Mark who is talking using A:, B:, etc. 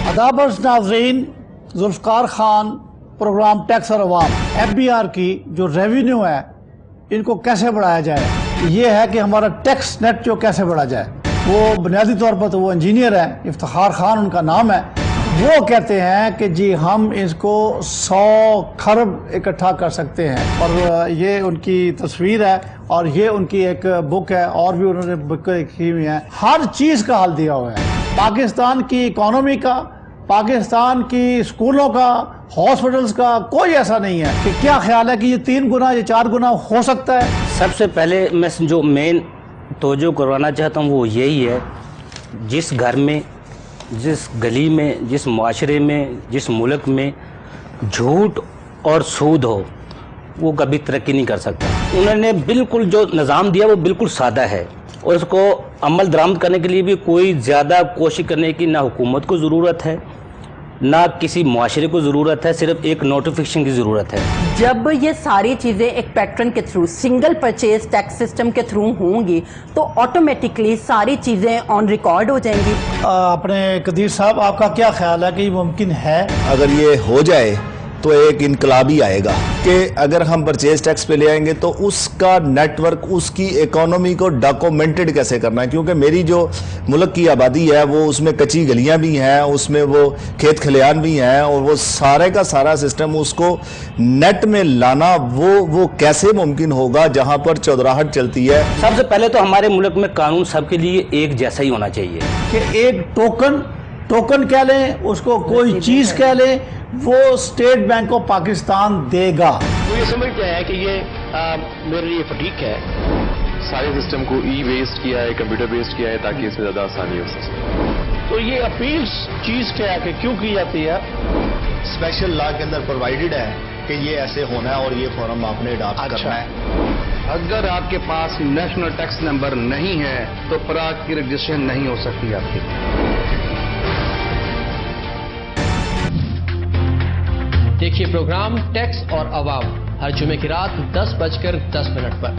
A: अदाबर्स नाज़रीन, Zulfiqar Khan programme tax और अवाम, FBR की जो रेवेन्यू है इनको कैसे बढ़ाया जाए, ये है कि हमारा टैक्स नेट जो कैसे बढ़ा जाए। वो बुनियादी तौर पर तो वो इंजीनियर है, इफ्तिखार खान उनका नाम है। वो कहते हैं कि जी हम इसको 100 खरब इकट्ठा कर सकते हैं, और ये उनकी तस्वीर है और ये उनकी एक बुक है, और भी उन्होंने बुक लिखी हुई है। हर चीज़ का हल दिया हुआ है, पाकिस्तान की इकॉनमी का, पाकिस्तान की स्कूलों का, हॉस्पिटल्स का। कोई ऐसा नहीं है कि क्या ख्याल है कि ये 3 गुना या 4 गुना हो सकता है।
B: सबसे पहले मैं जो मेन तवज्जो करवाना चाहता हूँ वो यही है, जिस घर में, जिस गली में, जिस माशरे में, जिस मुल्क में झूठ और सूद हो वो कभी तरक्की नहीं कर सकता। उन्होंने बिल्कुल जो निज़ाम दिया वो बिल्कुल सादा है, और उसको अमल दरामद करने के लिए भी कोई ज़्यादा कोशिश करने की ना हुकूमत को ज़रूरत है ना किसी मुआशरे को ज़रूरत है, सिर्फ एक नोटिफिकेशन की ज़रूरत है।
C: जब ये सारी चीज़ें एक पैटर्न के through, single purchase tax system के थ्रू होंगी तो ऑटोमेटिकली सारी चीज़ें ऑन रिकॉर्ड हो जाएंगी।
A: अपने कदीर साहब, आपका क्या ख्याल है कि ये मुमकिन है?
D: अगर ये हो जाए तो एक इनकलाबी आएगा कि अगर हम परचेज टैक्स पे ले आएंगे तो उसका नेटवर्क, उसकी इकोनॉमी को डॉक्यूमेंटेड कैसे करना है, क्योंकि मेरी जो मुल्क की आबादी है वो उसमें कच्ची गलियां भी हैं, उसमें वो खेत खलियान भी हैं, और वो सारे का सारा सिस्टम उसको नेट में लाना वो कैसे मुमकिन होगा जहां पर चौधराहट चलती है।
B: सबसे पहले तो हमारे मुल्क में कानून सबके लिए एक जैसा ही होना चाहिए
A: कि एक टोकन कह लें, उसको कोई चीज़ कह लें, वो स्टेट बैंक ऑफ पाकिस्तान देगा।
E: तो ये समझते हैं कि ये मेरे लिए फटीक है।
F: सारे सिस्टम को बेस्ड किया है, कंप्यूटर बेस्ड किया है ताकि इसमें ज़्यादा आसानी हो सके।
A: तो ये अपील्स चीज़ क्या है कि क्यों की जाती है?
D: स्पेशल लॉ के अंदर प्रोवाइडेड है कि ये ऐसे होना है और ये फॉर्म आपने अडॉप्ट करना है।
E: अगर आपके पास नेशनल टैक्स नंबर नहीं है तो पराग की रजिस्ट्रेशन नहीं हो सकती आपकी।
G: देखिए प्रोग्राम टैक्स और अवाम हर जुमे की रात 10:10 पर